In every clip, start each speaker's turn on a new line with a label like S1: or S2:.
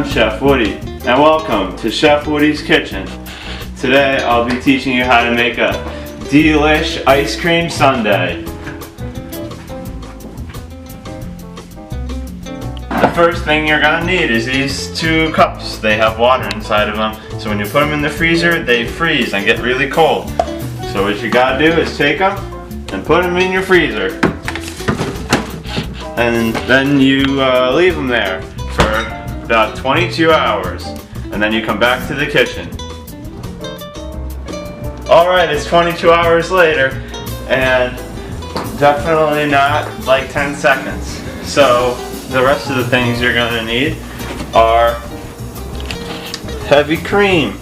S1: I'm Chef Woody, and welcome to Chef Woody's Kitchen. Today I'll be teaching you how to make a DEE-LISH ice cream sundae. The first thing you're going to need is these 2 cups. They have water inside of them, so when you put them in the freezer, they freeze and get really cold. So what you got to do is take them and put them in your freezer. And then you leave them there for about 22 hours. And then you come back to the kitchen. Alright, it's 22 hours later, and definitely not like 10 seconds. So the rest of the things you're going to need are heavy cream,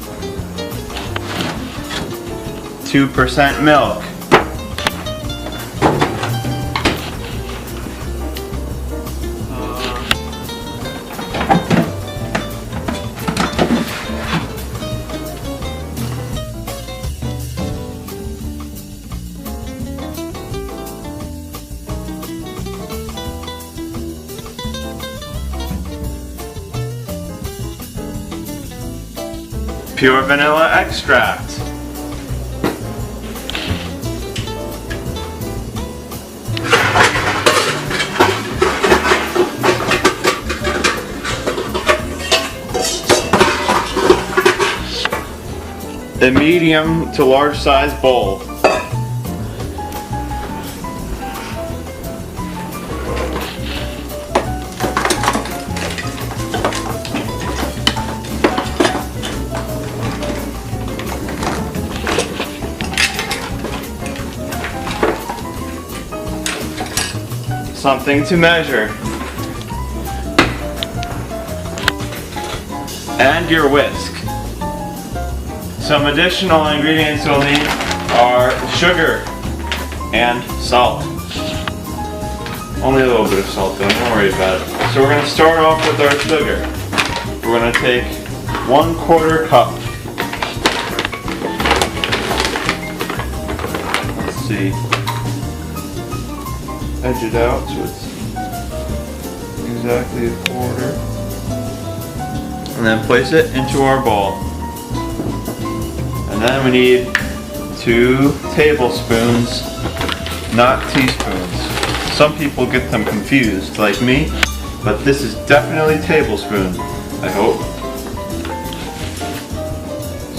S1: 2% milk, pure vanilla extract, a medium to large size bowl, something to measure, and your whisk. Some additional ingredients you'll need are sugar and salt. Only a little bit of salt though, don't worry about it. So we're going to start off with our sugar. We're going to take 1/4 cup. Let's see. Edge it out so it's exactly 1/4, and then place it into our bowl. And then we need 2 tablespoons, not teaspoons. Some people get them confused, like me, but this is definitely tablespoon, I hope.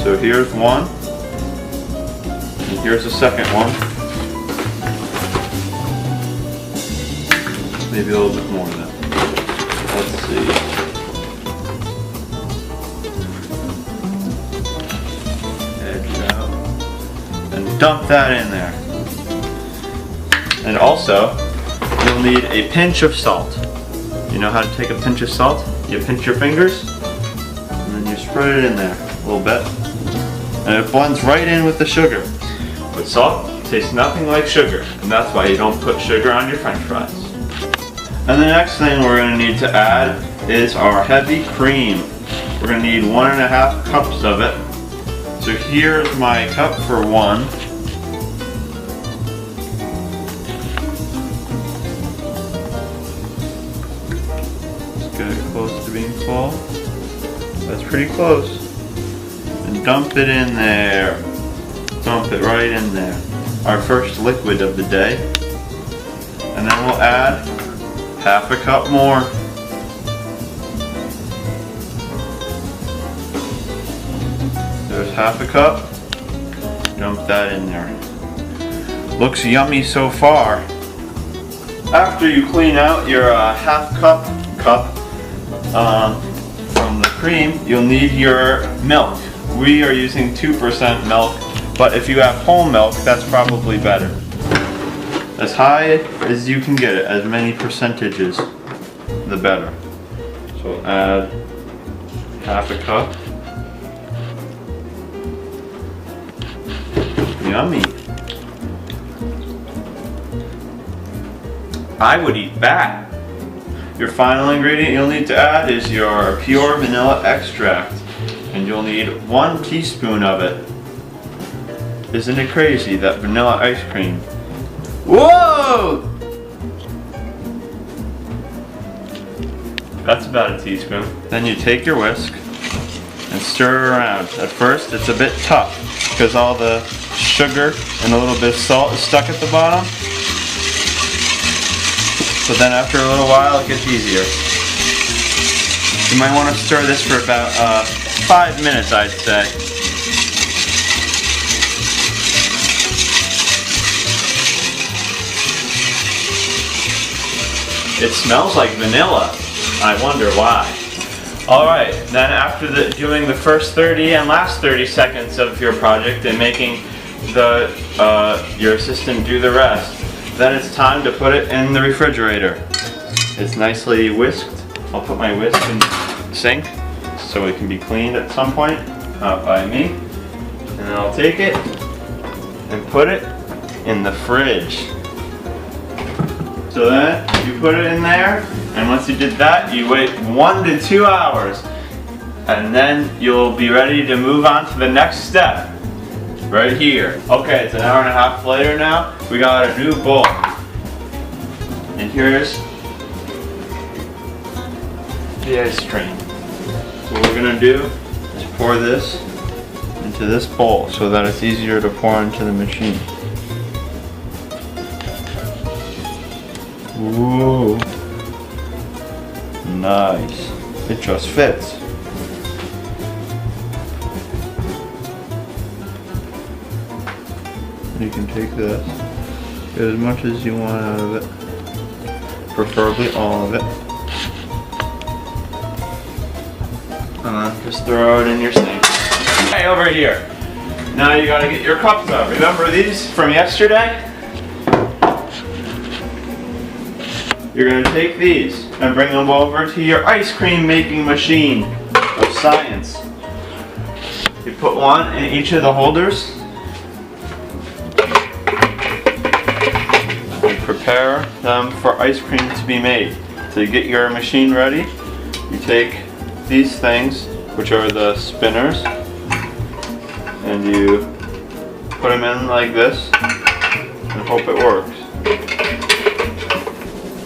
S1: So here's one, and here's the second one. Maybe a little bit more than that. Let's see. Edge out. And dump that in there. And also, you'll need a pinch of salt. You know how to take a pinch of salt? You pinch your fingers, and then you spread it in there a little bit. And it blends right in with the sugar. But salt tastes nothing like sugar, and that's why you don't put sugar on your French fries. And the next thing we're going to need to add is our heavy cream. We're going to need 1½ cups of it. So here's my cup for 1. Let's get it close to being full. That's pretty close. And dump it in there. Dump it right in there. Our first liquid of the day. And then we'll add 1/2 cup more. There's 1/2 cup. Dump that in there. Looks yummy so far. After you clean out your 1/2 cup from the cream, you'll need your milk. We are using 2% milk, but if you have whole milk, that's probably better. As high as you can get it, as many percentages, the better. So add 1/2 cup. Yummy. I would eat that. Your final ingredient you'll need to add is your pure vanilla extract, and you'll need 1 teaspoon of it. Isn't it crazy that vanilla ice cream? Whoa! That's about a teaspoon. Then you take your whisk and stir it around. At first it's a bit tough because all the sugar and a little bit of salt is stuck at the bottom. But then after a little while it gets easier. You might want to stir this for about 5 minutes, I'd say. It smells like vanilla. I wonder why. Alright, then after doing the first 30 and last 30 seconds of your project and making your assistant do the rest, then it's time to put it in the refrigerator. It's nicely whisked. I'll put my whisk in the sink so it can be cleaned at some point, not by me. And then I'll take it and put it in the fridge. So then you put it in there, and once you did that, you wait 1 to 2 hours. And then you'll be ready to move on to the next step. Right here. Okay, it's an hour and a half later now. We got a new bowl. And here's the ice cream. What we're gonna do is pour this into this bowl so that it's easier to pour into the machine. Ooh. Nice. It just fits. You can take this, get as much as you want out of it, preferably all of it, and then just throw it in your sink. Okay, over here. Now you gotta get your cups out. Remember these from yesterday? You're gonna take these and bring them over to your ice cream making machine of science. You put one in each of the holders. Prepare them for ice cream to be made. To get your machine ready, you take these things, which are the spinners, and you put them in like this and hope it works.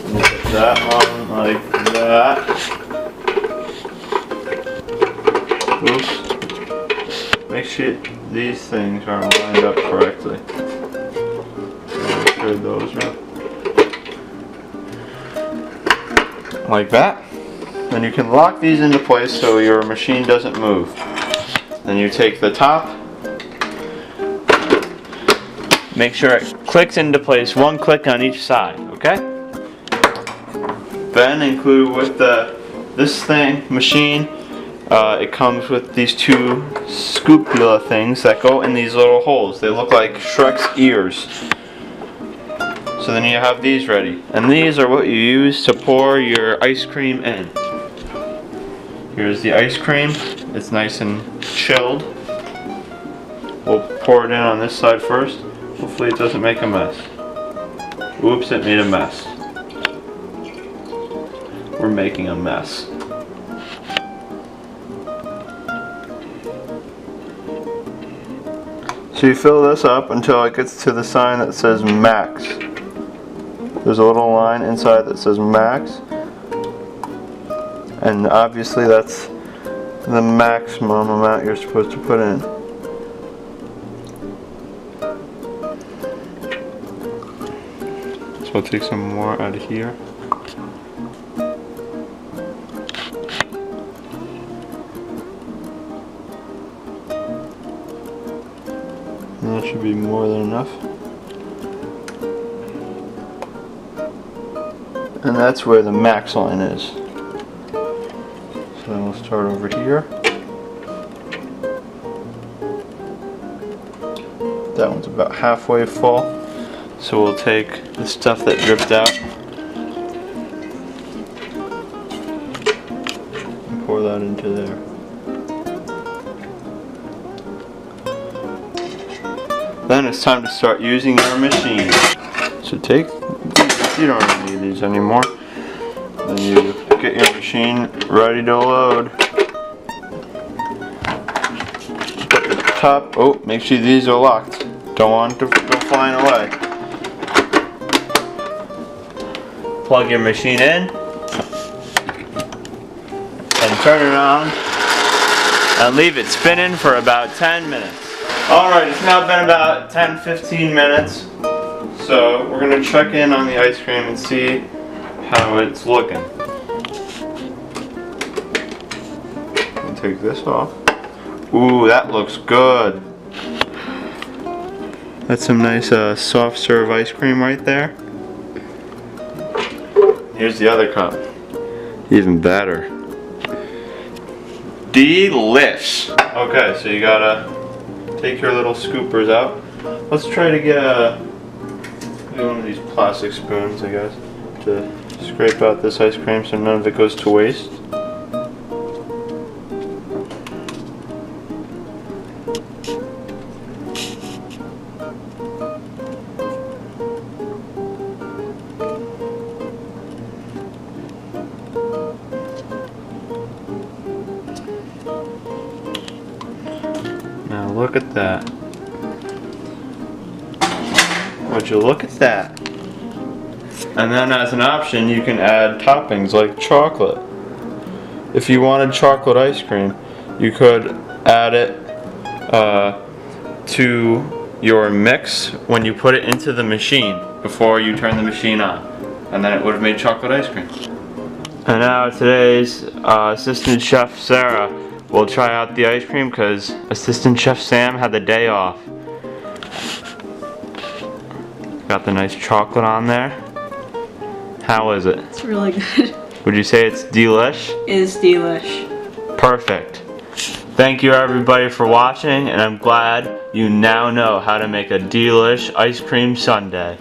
S1: And you put that on like that. Oops. Make sure these things are lined up correctly. Make sure those are like that. Then you can lock these into place so your machine doesn't move. Then you take the top, make sure it clicks into place, one click on each side, okay? Then included with this machine, it comes with these two scoopula things that go in these little holes. They look like Shrek's ears. So then you have these ready. And these are what you use to pour your ice cream in. Here's the ice cream. It's nice and chilled. We'll pour it in on this side first. Hopefully it doesn't make a mess. Oops, it made a mess. We're making a mess. So you fill this up until it gets to the sign that says max. There's a little line inside that says max, and obviously that's the maximum amount you're supposed to put in. So I'll take some more out of here. And that should be more than enough. And that's where the max line is. So then we'll start over here. That one's about halfway full. So we'll take the stuff that dripped out and pour that into there. Then it's time to start using your machine. So take these, you don't really need these anymore. Then you get your machine ready to load. Put the top, oh, make sure these are locked. Don't want them to go flying away. Plug your machine in. turn it on, and leave it spinning for about 10 minutes. Alright, it's now been about 10-15 minutes. So we're going to check in on the ice cream and see how it's looking. Take this off. Ooh, that looks good. That's some nice soft serve ice cream right there. Here's the other cup. Even better. DEE-LISH. Okay, so you gotta take your little scoopers out. Let's try to get one of these plastic spoons, I guess, to scrape out this ice cream so none of it goes to waste. Now look at that. Would you look at that? And then as an option you can add toppings like chocolate. If you wanted chocolate ice cream, you could add it to your mix when you put it into the machine before you turn the machine on. And then it would have made chocolate ice cream. And now today's assistant chef Sarah will try out the ice cream because assistant chef Sam had the day off. Got the nice chocolate on there. How is it?
S2: It's really good.
S1: Would you say it's DEE-LISH?
S2: It is DEE-LISH.
S1: Perfect. Thank you everybody for watching, and I'm glad you now know how to make a DEE-LISH ice cream sundae.